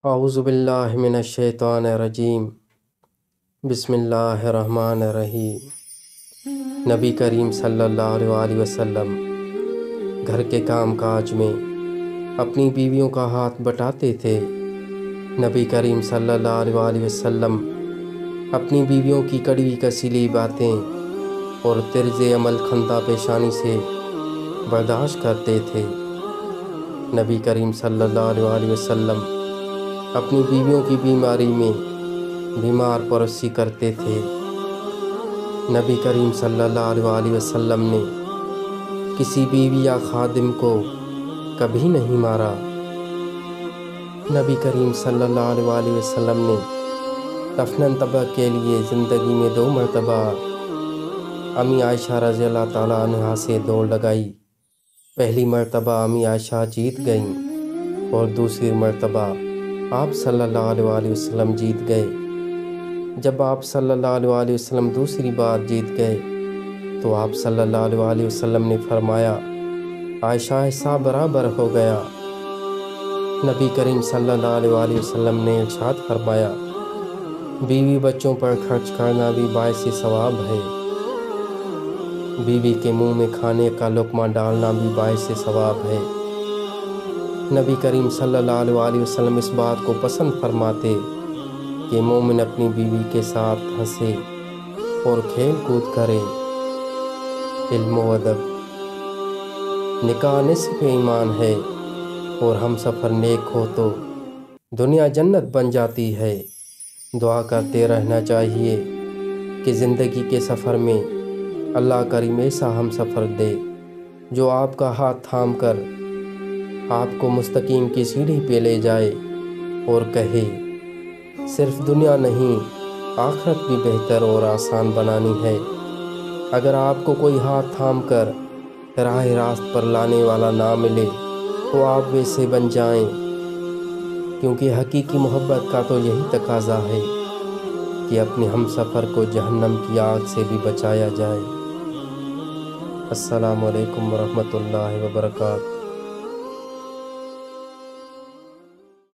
اعوذ باللہ من الشیطان الرجیم بسم اللہ الرحمن الرحیم۔ نبی کریم صلی اللہ علیہ وسلم گھر کے کام کاج میں اپنی بیویوں کا ہاتھ بٹاتے تھے۔ نبی کریم صلی اللہ علیہ وسلم اپنی بیویوں کی کڑوی کسیلی باتیں اور طرز عمل خندہ پیشانی سے برداشت کرتے تھے۔ نبی کریم صلی اللہ علیہ وسلم اپنی بیویوں کی بیماری میں بیمار پرسی کرتے تھے۔ نبی کریم صلی اللہ علیہ وسلم نے کسی بیوی یا خادم کو کبھی نہیں مارا۔ نبی کریم صلی اللہ علیہ وسلم نے دفن طبع کے لیے زندگی میں 2 مرتبہ امی عائشہ رضی اللہ تعالیٰ عنہا سے دوڑ لگائی۔ پہلی مرتبہ امی عائشہ جیت گئیں اور دوسری مرتبہ آپ صلی اللہ علیہ وسلم جیت گئے۔ جب آپ صلی اللہ علیہ وسلم دوسری بار جیت گئے تو آپ صلی اللہ علیہ وسلم نے فرمایا، عائشہ حصہ برابر ہو گیا۔ نبی کریم صلی اللہ علیہ وسلم نے ارشاد فرمایا، بیوی بچوں پر خرچ کرنا بھی باعث ثواب ہے۔ بیوی کے منہ میں کھانے کا لقمہ ڈالنا بھی باعث ثواب ہے۔ نبی کریم صلی اللہ علیہ وسلم اس بات کو پسند فرماتے کہ مومن اپنی بیوی کے ساتھ ہنسے اور کھیل کود کرے۔ علم و ادب۔ نکاح نصف ایمان ہے اور ہم سفر نیک ہو تو دنیا جنت بن جاتی ہے۔ دعا کرتے رہنا چاہیے کہ زندگی کے سفر میں اللہ کریم ایسا ہم سفر دے جو آپ کا ہاتھ تھام کر آپ کو مستقیم کی سیڑھی پہ لے جائے اور کہے، صرف دنیا نہیں آخرت بھی بہتر اور آسان بنانی ہے۔ اگر آپ کو کوئی ہاتھ تھام کر راہ راست پر لانے والا نہ ملے تو آپ ویسے بن جائیں، کیونکہ حقیقی محبت کا تو یہی تقاضا ہے کہ اپنے ہم سفر کو جہنم کی آگ سے بھی بچایا جائے۔ السلام علیکم ورحمۃ اللہ وبرکاتہ۔